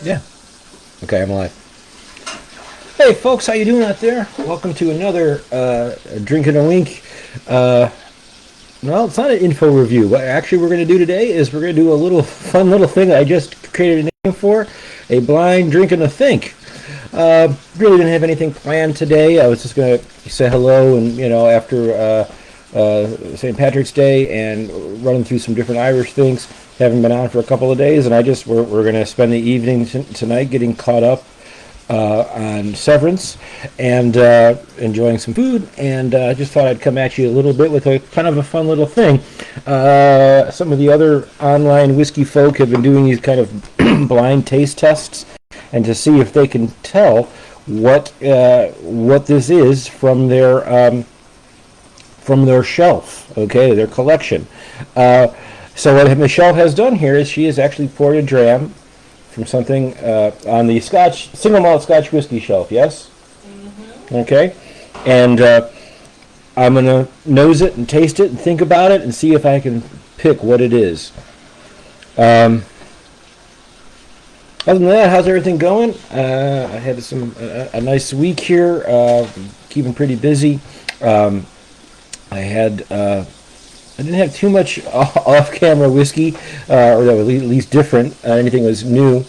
Yeah. Okay, I'm live. Hey, folks, how you doing out there? Welcome to another Drink in a Wink. Well, it's not an info review. What actually we're going to do today is we're going to do a little fun little thing I just created a name for, a blind drink and a think. Really didn't have anything planned today. I was just going to say hello and, after St. Patrick's Day and running through some different Irish things. Haven't been on for a couple of days, and we're going to spend the evening tonight getting caught up on Severance and enjoying some food. And I just thought I'd come at you a little bit with a kind of a fun little thing. Some of the other online whiskey folk have been doing these kind of blind taste tests, and to see if they can tell what this is from their shelf, okay, their collection. So what Michelle has done here is she has actually poured a dram from something on the single malt Scotch whiskey shelf. Yes. Mm-hmm. Okay. And I'm gonna nose it and taste it and think about it and see if I can pick what it is. Other than that, how's everything going? I had a nice week here, keeping pretty busy. I didn't have too much off-camera whiskey, or that was at least different. Anything was new.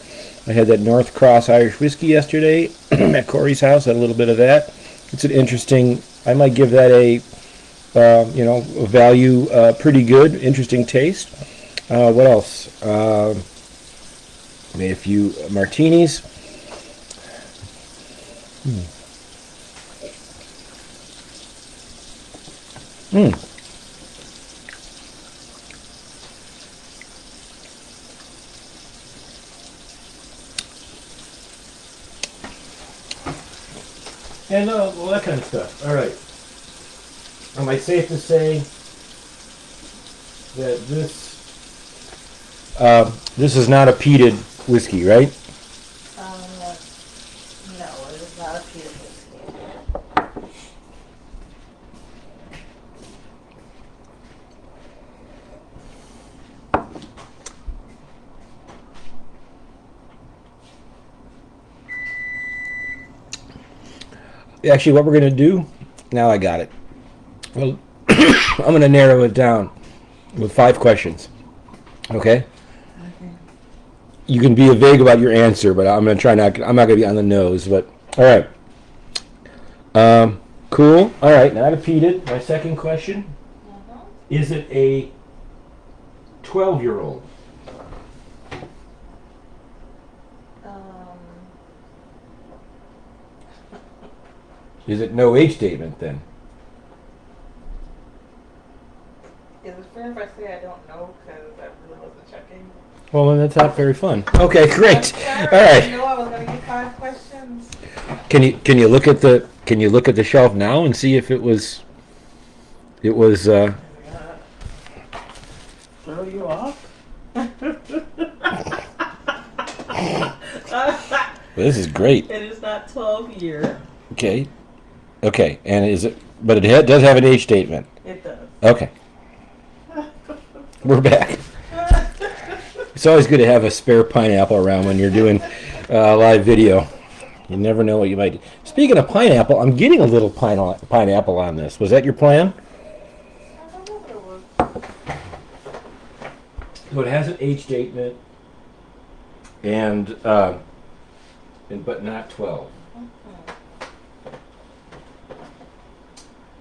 I had that North Cross Irish whiskey yesterday at Corey's house. Had a little bit of that. It's an interesting. I might give that a value, pretty good, interesting taste. What else? Made a few martinis. And all that kind of stuff. All right. Am I safe to say that this is not a peated whiskey, right? No, it is not a peated whiskey. Actually, what we're going to do, now I got it. Well, I'm going to narrow it down with 5 questions. Okay? You can be vague about your answer, but I'm going to try not. I'm not going to be on the nose. But all right. Cool. All right. Not a peated. My second question: is it a 12-year-old? Is it no age statement then? Is it fair if I say I don't know because I really wasn't checking? Well, then that's not very fun. Okay, great. All right. I know I was going to get 5 questions. Can you look at the shelf now and see if it was Throw you off? This is great. It is not 12 year. Okay, and is it? But it does have an age statement. It does. Okay, we're back. It's always good to have a spare pineapple around when you're doing live video. You never know what you might do. Speaking of pineapple, I'm getting a little pineapple on this. Was that your plan? I don't know what it was. So it has an age statement, and but not 12.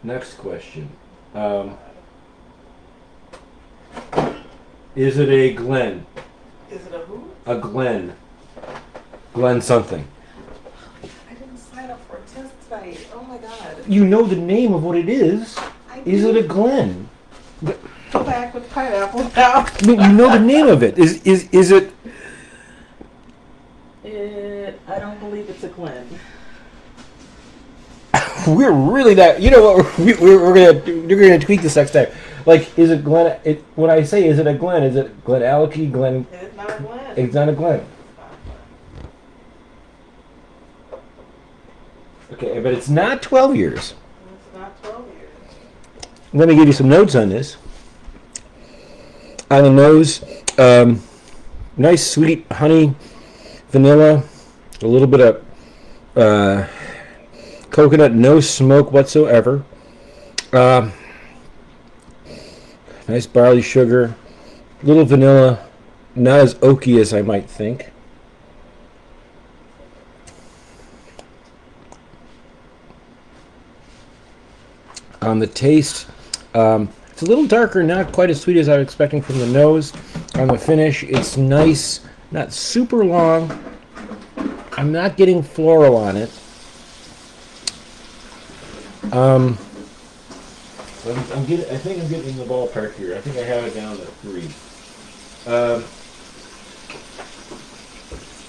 Next question. Is it a Glen? Is it a who? A Glen. Glen something. I didn't sign up for a test tonight. Oh my god. You know the name of what it is. Is it a Glen? Go back with pineapple now. You know the name of it. Is it? I don't believe it's a Glen. We're really not. You know what? We're gonna tweak this next time. Like, is it Glen? When I say is it a Glen? Is it Glenallachie? Glen? It's not a Glen. It's not a Glen. Okay, but it's not 12 years. It's not 12 years. Let me give you some notes on this. On the nose, nice sweet honey vanilla, a little bit of coconut, no smoke whatsoever. Nice barley sugar, little vanilla, not as oaky as I might think. On the taste, it's a little darker, not quite as sweet as I was expecting from the nose. On the finish, it's nice, not super long. I'm not getting floral on it. I think I'm getting in the ballpark here. I think I have it down to 3.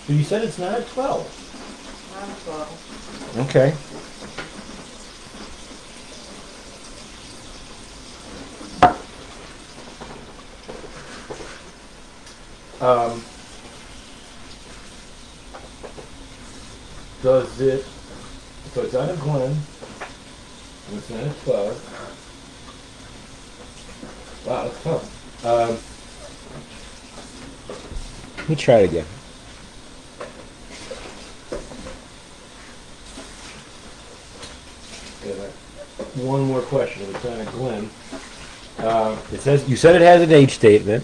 So you said it's not at 12. Not at 12. Okay. Does it? So it's out of Glen. And it's not at 12. Wow, that's tough. Let me try it again. One more question. It's not a Glen. It says you said it has an age statement.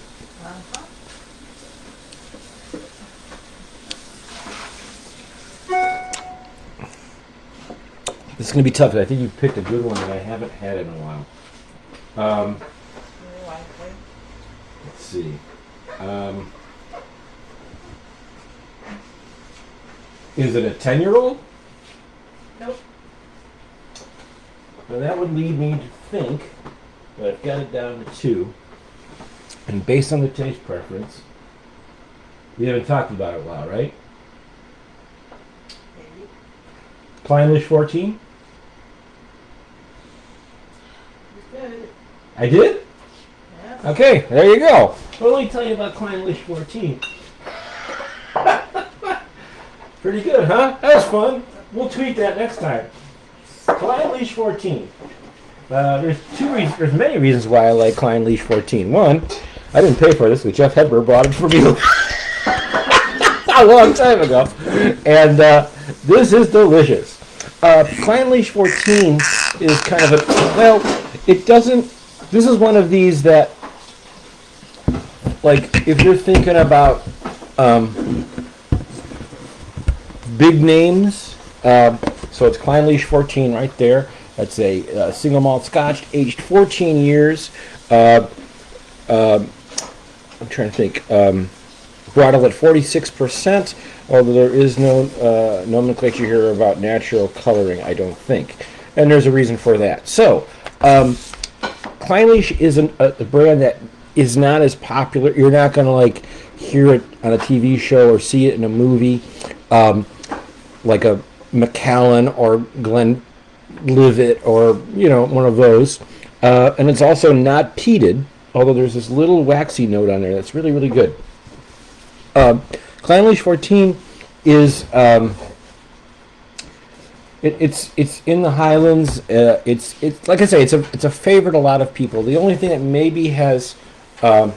This is going to be tough. I think you picked a good one that I haven't had in a while. Let's see. Is it a 10-year-old? Nope. Well, that would lead me to think, but I've got it down to 2. And based on the taste preference, we haven't talked about it a while, right? Maybe. Clynelish 14? You good. I did? Yeah. Okay, there you go. Well, let me tell you about Clynelish 14. Pretty good, huh? That was fun. We'll tweet that next time. Clynelish 14. There's many reasons why I like Clynelish 14. One, I didn't pay for this, but Jeff Hedberg bought it for me a long time ago. And this is delicious. Clynelish 14 is kind of a, well, it doesn't, this is one of these that, like, if you're thinking about big names, so it's Clynelish 14 right there. That's a single malt Scotch, aged 14 years. I'm trying to think. Bottled at 46%, although there is no nomenclature here about natural coloring, I don't think. And there's a reason for that. So, Clynelish is a brand that is not as popular. You're not going to like hear it on a TV show or see it in a movie, like a Macallan or Glenlivet or one of those. And it's also not peated, although there's this little waxy note on there that's really, really good. Clynelish 14 is it's in the Highlands. It's like I say, it's a favorite a lot of people. The only thing that maybe has turned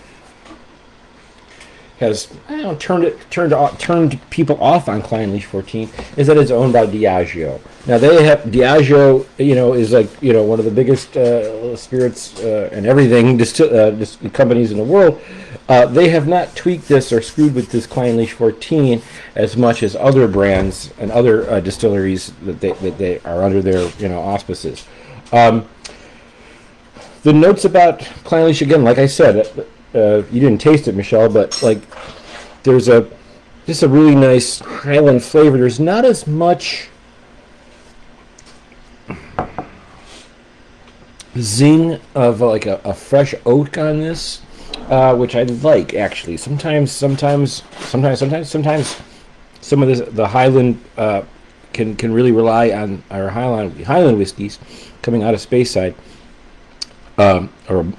people off on Clynelish 14 is that it's owned by Diageo. Now they have Diageo, is like one of the biggest spirits and everything companies in the world. They have not tweaked this or screwed with this Clynelish 14 as much as other brands and other distilleries that they are under their auspices. The notes about Clynelish, again, like I said, you didn't taste it, Michelle, but like there's just a really nice Highland flavor. There's not as much zing of like a fresh oak on this, which I like actually. Sometimes some of the Highland can really rely on our Highland whiskeys coming out of Speyside. Or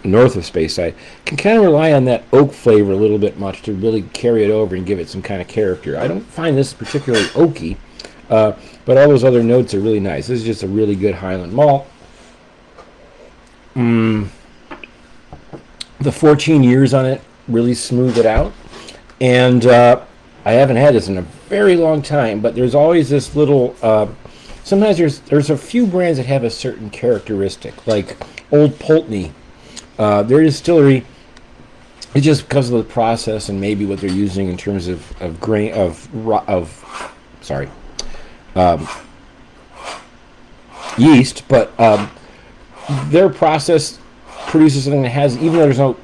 north of Speyside, can kind of rely on that oak flavor a little bit much to really carry it over and give it some kind of character. I don't find this particularly oaky, but all those other notes are really nice. This is just a really good Highland malt. The 14 years on it really smooth it out, and I haven't had this in a very long time, but there's always this little. Sometimes there's a few brands that have a certain characteristic, like Old Pulteney. Their distillery, it's just because of the process and maybe what they're using in terms of grain sorry, um, yeast, but their process produces something that has, even though there's no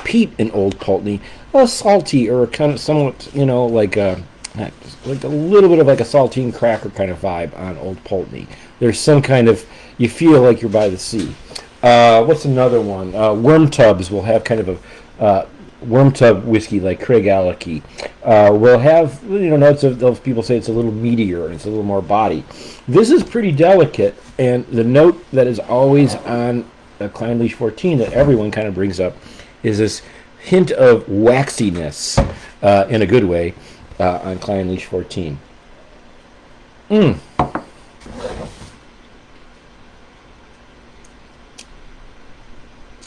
peat in Old Pulteney, a salty or kind of somewhat, like like a little bit of like a saltine cracker kind of vibe on Old Pulteney. There's some kind of, you feel like you're by the sea. What's another one? Worm Tubs will have kind of a worm tub whiskey like Craig Alecky. Will have, notes of those people say it's a little meatier and it's a little more body. This is pretty delicate, and the note that is always on a Clynelish 14 that everyone kind of brings up is this hint of waxiness in a good way on Clynelish 14.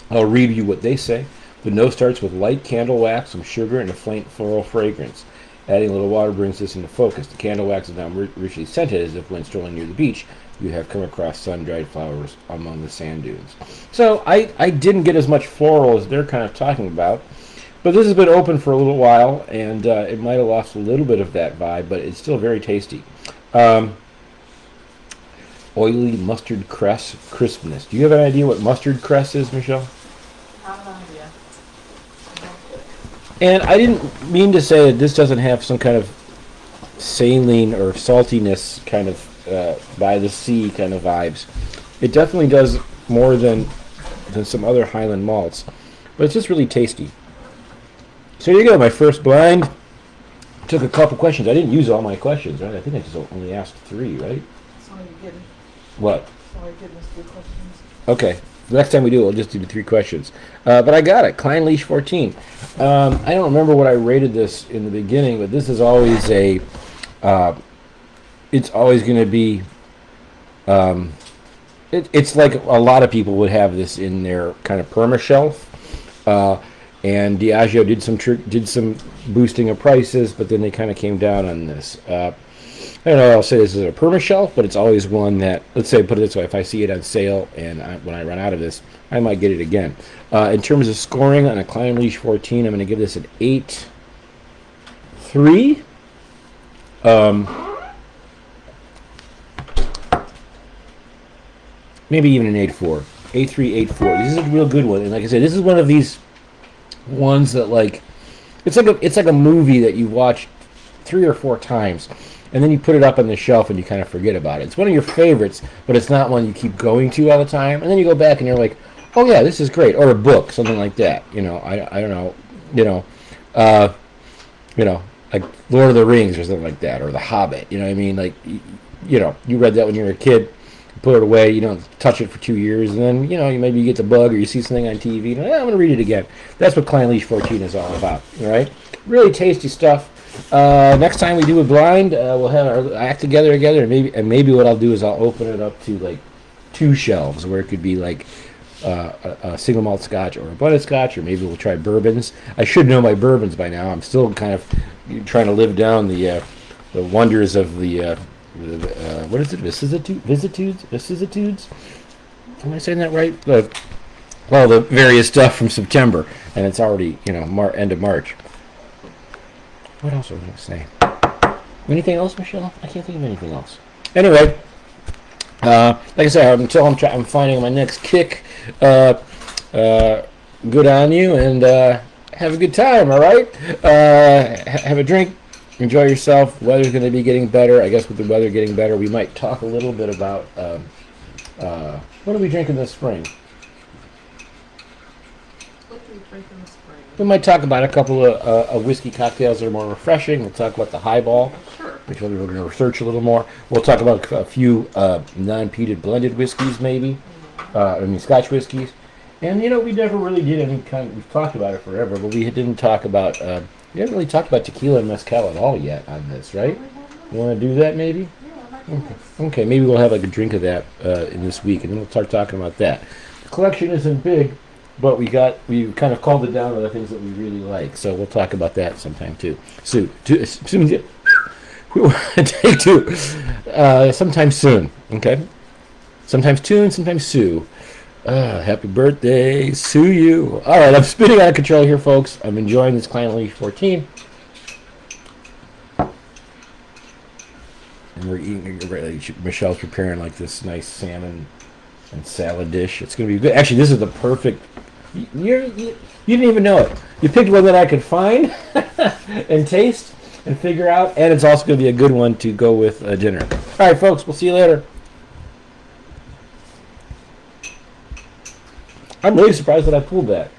I'll read you what they say. The nose starts with light candle wax, some sugar, and a faint floral fragrance. Adding a little water brings this into focus. The candle wax is now richly scented, as if when strolling near the beach, you have come across sun-dried flowers among the sand dunes. So I didn't get as much floral as they're kind of talking about, but this has been open for a little while, and it might have lost a little bit of that vibe, but it's still very tasty. Oily mustard cress crispness. Do you have an idea what mustard cress is, Michelle? And I didn't mean to say that this doesn't have some kind of saline or saltiness kind of by the sea kind of vibes. It definitely does more than some other Highland malts, but it's just really tasty. So there you go, my first blind. Took a couple questions. I didn't use all my questions, right? I think I just only asked 3, right? That's all you're getting. What? That's all you're getting is 3 questions. Okay. The next time we do it, we'll just do the 3 questions. But I got it. Clynelish 14. I don't remember what I rated this in the beginning, but this is always a... it's always going to be... it's like a lot of people would have this in their kind of perma shelf. And Diageo did some boosting of prices, but then they kind of came down on this. I don't know, I'll say this is a perma shelf, but it's always one that, let's say, put it this way, if I see it on sale and when I run out of this, I might get it again. In terms of scoring on a Clynelish 14, I'm going to give this an 8.3. Maybe even an 8.4. 8.3, 8.4. This is a real good one. And like I said, this is one of these ones that, like, it's like a movie that you watch 3 or 4 times, and then you put it up on the shelf and you kind of forget about it. It's one of your favorites, but it's not one you keep going to all the time. And then you go back and you're like, oh yeah, this is great. Or a book, something like that. I don't know. Like Lord of the Rings or something like that, or The Hobbit. You know what I mean? Like, you read that when you were a kid, put it away, you don't touch it for 2 years, and then, maybe you get the bug or you see something on TV, and I'm going to read it again. That's what Clynelish 14 is all about, all right? Really tasty stuff. Next time we do a blind, we'll have our act together, and maybe what I'll do is I'll open it up to like 2 shelves where it could be like a single malt scotch or a blended scotch, or maybe we'll try bourbons. I should know my bourbons by now. I'm still kind of trying to live down the wonders of the what is it? Vicissitudes? Am I saying that right? The various stuff from September, and it's already end of March. What else was I going to say? Anything else, Michelle? I can't think of anything else. Anyway, like I said, until I'm finding my next kick, good on you, and have a good time, all right? Have a drink, enjoy yourself. Weather's going to be getting better. I guess with the weather getting better, we might talk a little bit about what are we drinking this spring? We might talk about a couple of whiskey cocktails that are more refreshing. We'll talk about the highball, which we're going to research a little more. We'll talk about a few non-peated blended whiskeys, maybe. Scotch whiskeys. And, we never really did any we've talked about it forever, but we didn't talk about, we haven't really talked about tequila and mezcal at all yet on this, right? You want to do that, maybe? Okay, maybe we'll have like a drink of that in this week, and then we'll start talking about that. The collection isn't big, but we kind of called it down to the things that we really like, so we'll talk about that sometime too. Take two. Sometime soon. Okay. Sometimes tune, sometimes sue. Happy birthday, sue you. All right, I'm spinning out of control here, folks. I'm enjoying this Clynelish 14. And we're eating. Michelle's preparing like this nice salmon and salad dish. It's going to be good. Actually, this is the perfect. You didn't even know it. You picked one that I could find and taste and figure out, and it's also going to be a good one to go with dinner. All right, folks. We'll see you later. I'm really surprised that I pulled that.